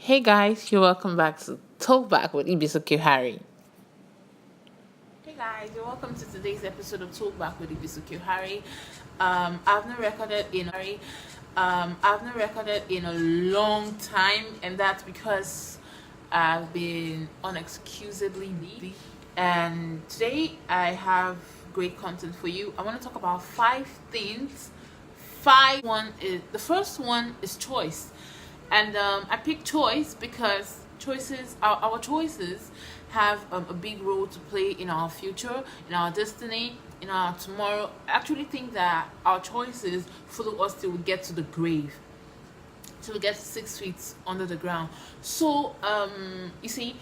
Hey guys, you're welcome back to Talk Back with Ibisuke Harry. Hey guys, you're welcome to today's episode of Talk Back with Ibisuke Harry. I've not recorded in a long time, and that's because I've been unexcusably busy. And today I have great content for you. I want to talk about 5 things. The first one is choice. And I picked choice because our choices have a big role to play in our future, in our destiny, in our tomorrow. I actually think that our choices follow us till we get to the grave, till we get 6 feet under the ground. So, you see,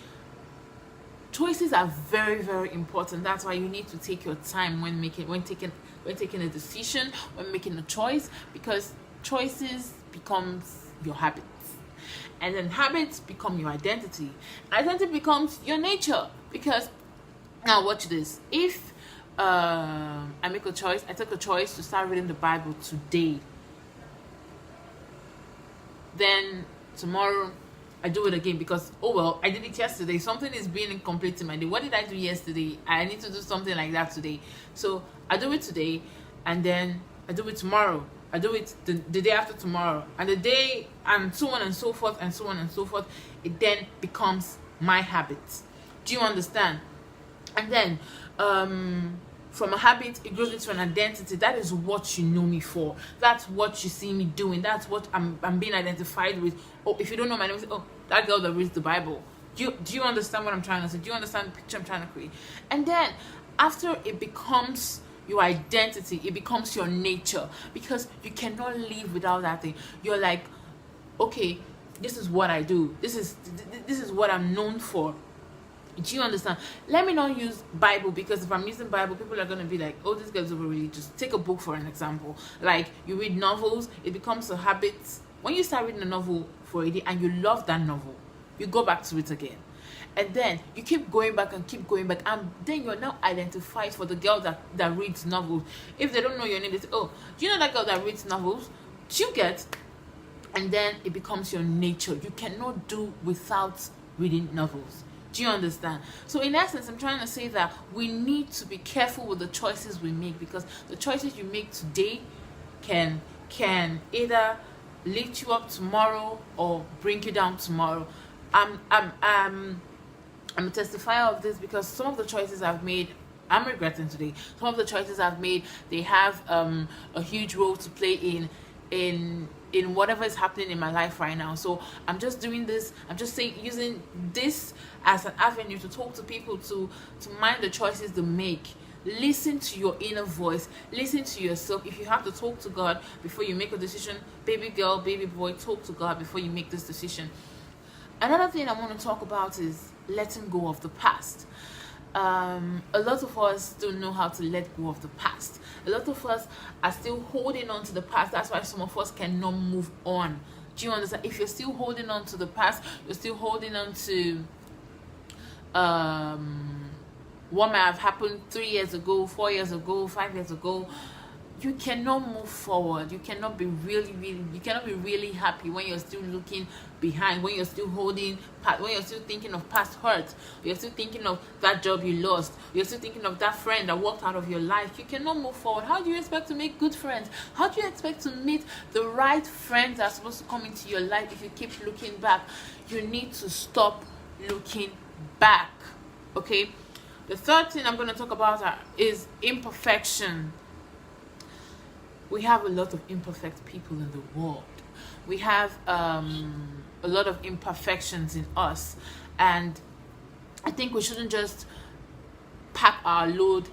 choices are very, very important. That's why you need to take your time when taking a decision, when making a choice, because choices becomes your habits, and then habits become your identity. Identity becomes your nature. Because now watch this. If I take a choice to start reading the Bible today, then tomorrow I do it again because I did it yesterday. Something is being incomplete in my day. What did I do yesterday? I need to do something like that today. So I do it today, and then I do it tomorrow. I do it the day after tomorrow, and the day, and so on and so forth, and so on and so forth. It then becomes my habit. Do you understand? And then from a habit, it grows into an identity. That is what you know me for. That's what you see me doing. That's what I'm being identified with. Oh, if you don't know my name, say, oh, that girl that reads the Bible. Do you understand what I'm trying to say? Do you understand the picture I'm trying to create? And then after it becomes your identity, it becomes your nature, because you cannot live without that thing. You're like, okay, this is what I do. This is what I'm known for. Do you understand? Let me not use Bible, because if I'm using Bible, people are going to be like, oh, this girl's over religious. Take a book for an example. Like, you read novels, it becomes a habit. When you start reading a novel for a day and you love that novel, you go back to it again. And then you keep going back, and then you're now identified for the girl that reads novels. If they don't know your name, they say, oh, do you know that girl that reads novels? Do you get? And then it becomes your nature. You cannot do without reading novels. Do you understand? So in essence, I'm trying to say that we need to be careful with the choices we make, because the choices you make today can either lift you up tomorrow or bring you down tomorrow. I'm a testifier of this, because some of the choices I've made, I'm regretting today. Some of the choices I've made, they have a huge role to play in whatever is happening in my life right now. So I'm just doing this. I'm just using this as an avenue to talk to people, to mind the choices they make. Listen to your inner voice. Listen to yourself. If you have to talk to God before you make a decision, baby girl, baby boy, talk to God before you make this decision. Another thing I want to talk about is letting go of the past. A lot of us don't know how to let go of the past. A lot of us are still holding on to the past. That's why some of us cannot move on. Do you understand? If you're still holding on to the past, you're still holding on to what might have happened 3 years ago, 4 years ago, 5 years ago. You cannot move forward. You cannot be really happy when you're still looking behind, when you're still when you're still thinking of past hurt, you're still thinking of that job you lost, you're still thinking of that friend that walked out of your life. You cannot move forward. How do you expect to make good friends? How do you expect to meet the right friends that are supposed to come into your life if you keep looking back? You need to stop looking back. Okay? The third thing I'm going to talk about is imperfection. We have a lot of imperfect people in the world. We have a lot of imperfections in us. And I think we shouldn't just pack our load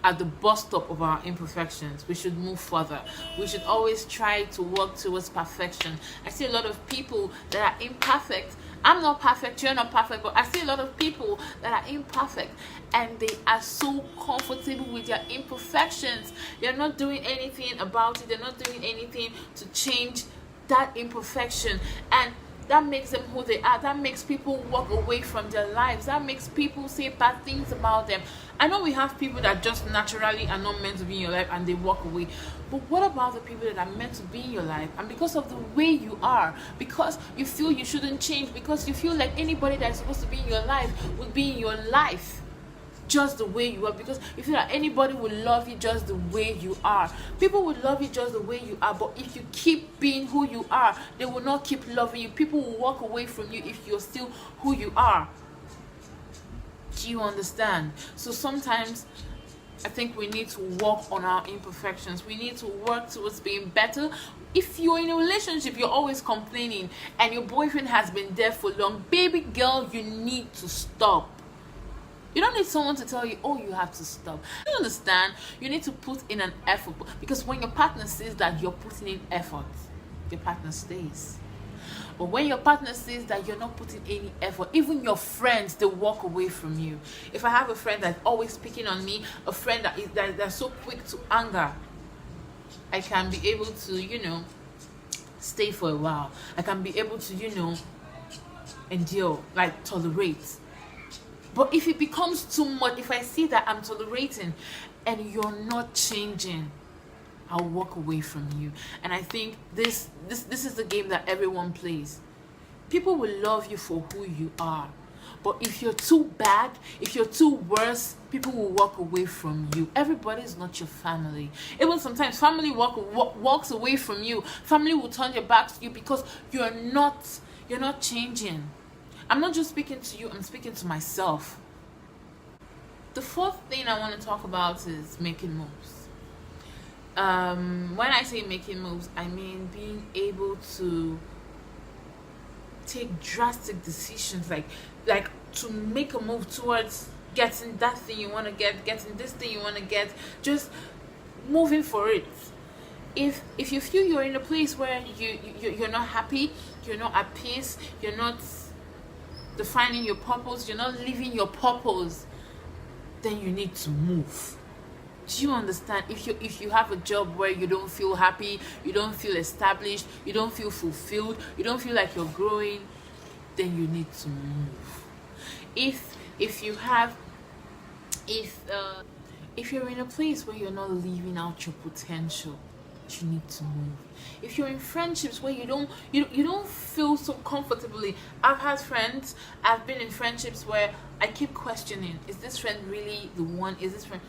at the bus stop of our imperfections. We should move further. We should always try to work towards perfection. I see a lot of people that are imperfect. I'm not perfect, you're not perfect, but I see a lot of people that are imperfect, and they are so comfortable with their imperfections. They're not doing anything about it. They're not doing anything to change that imperfection. And that makes them who they are, that makes people walk away from their lives, that makes people say bad things about them. I know we have people that just naturally are not meant to be in your life and they walk away, but what about the people that are meant to be in your life, and because of the way you are, because you feel you shouldn't change, because you feel like anybody that is supposed to be in your life would be in your life just the way you are, because you feel like anybody will love you just the way you are. People will love you just the way you are, but if you keep being who you are, they will not keep loving you. People will walk away from you if you're still who you are. Do you understand? So sometimes I think we need to work on our imperfections. We need to work towards being better. If you're in a relationship, you're always complaining, and your boyfriend has been there for long, baby girl, you need to stop. You don't need someone to tell you, oh, you have to stop. You understand? You need to put in an effort, because when your partner says that you're putting in effort, your partner stays. But when your partner says that you're not putting any effort, even your friends, they walk away from you. If I have a friend that's always picking on me, a friend that's so quick to anger, I can be able to, stay for a while. I can be able to, endure, like tolerate. But if it becomes too much, if I see that I'm tolerating and you're not changing, I'll walk away from you. And I think this is the game that everyone plays. People will love you for who you are. But if you're too bad, if you're too worse, people will walk away from you. Everybody is not your family. Even sometimes family walks away from you. Family will turn their backs to you because you're not changing. I'm not just speaking to you, I'm speaking to myself. The fourth thing I want to talk about is making moves. When I say making moves, I mean being able to take drastic decisions, like to make a move towards getting that thing you want to get, getting this thing you want to get, just moving for it. If you feel you're in a place where you're not happy, you're not at peace, you're not defining your purpose, you're not living your purpose, then you need to move. Do you understand? If you have a job where you don't feel happy, you don't feel established, you don't feel fulfilled, you don't feel like you're growing, then you need to move. If you're in a place where you're not living out your potential, you need to move. If you're in friendships where you don't feel so comfortably, I've had friends, I've been in friendships where I keep questioning, is this friend really the one? Is this friend?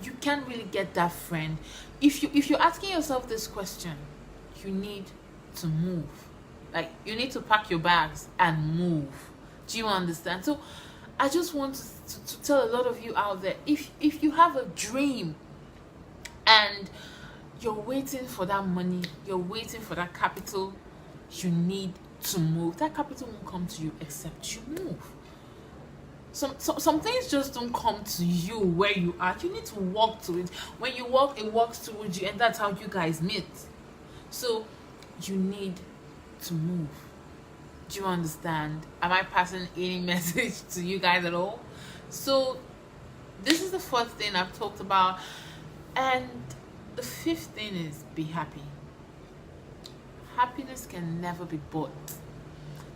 You can't really get that friend. If you're asking yourself this question, you need to move. Like, you need to pack your bags and move. Do you understand? So I just want to tell a lot of you out there, if you have a dream and you're waiting for that money, you're waiting for that capital, you need to move. That capital won't come to you except you move. Some things just don't come to you where you are. You need to walk to it. When you walk, it walks towards you, and that's how you guys meet. So you need to move. Do you understand? Am I passing any message to you guys at all? So this is the fourth thing I've talked about, and the fifth thing is be happy. Happiness can never be bought.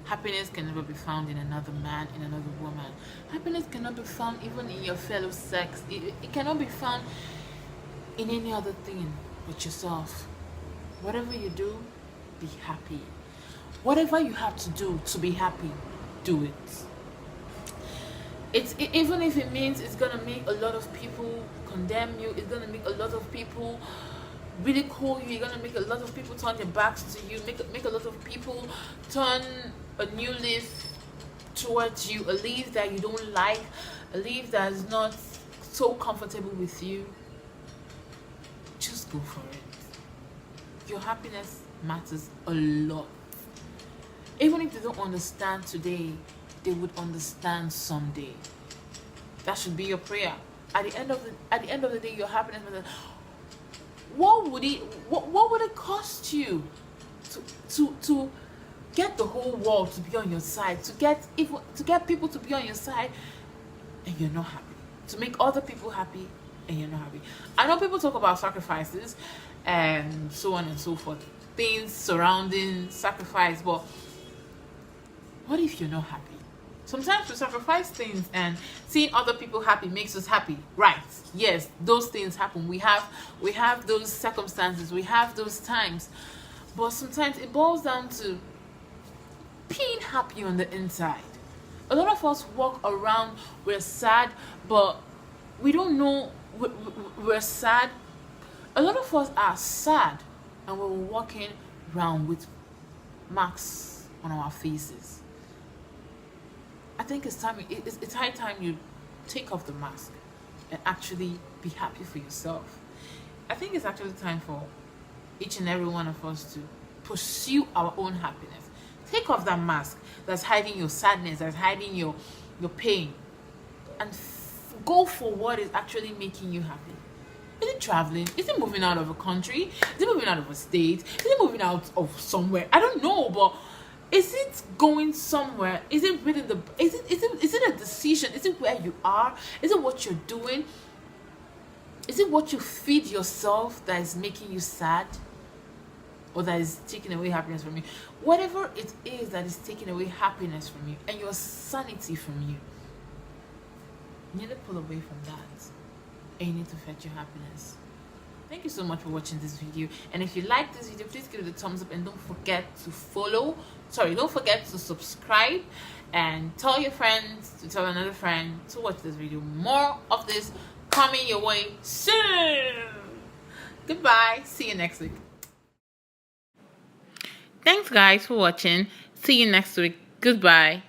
Happiness can never be found in another man, in another woman. Happiness cannot be found even in your fellow sex. It cannot be found in any other thing but yourself. Whatever you do, be happy. Whatever you have to do to be happy, do it. Even if it means it's gonna make a lot of people condemn you, it's gonna make a lot of people ridicule you, you're gonna make a lot of people turn their backs to you, make a lot of people turn a new leaf towards you, a leaf that you don't like, a leaf that is not so comfortable with you. Just go for it. Your happiness matters a lot. Even if they don't understand today, they would understand someday. That should be your prayer. At the end of the day, your happiness matters. What would it cost you to get the whole world to be on your side, to get people to be on your side, and you're not happy, to make other people happy and you're not happy? I know people talk about sacrifices and so on and so forth, things surrounding sacrifice, but if you're not happy. Sometimes we sacrifice things, and seeing other people happy makes us happy, right? Yes, those things happen. We have those circumstances, we have those times, but sometimes it boils down to being happy on the inside. A lot of us walk around, we're sad, but we don't know we're sad. A lot of us are sad, and we're walking around with marks on our faces. I think it's high time you take off the mask and actually be happy for yourself. I think it's actually time for each and every one of us to pursue our own happiness. Take off that mask that's hiding your sadness, that's hiding your pain, and go for what is actually making you happy. Is it traveling? Is it moving out of a country? Is it moving out of a state? Is it moving out of somewhere? I don't know, but is it going somewhere? Is it within the? Is it a decision? Is it where you are? Is it what you're doing? Is it what you feed yourself that is making you sad, or that is taking away happiness from you? Whatever it is that is taking away happiness from you and your sanity from you, you need to pull away from that, and you need to fetch your happiness. Thank you so much for watching this video, and if you like this video, please give it a thumbs up, and don't forget to subscribe, and tell your friends to tell another friend to watch this video. More of this coming your way soon. Goodbye, see you next week. Thanks guys for watching. See you next week. Goodbye.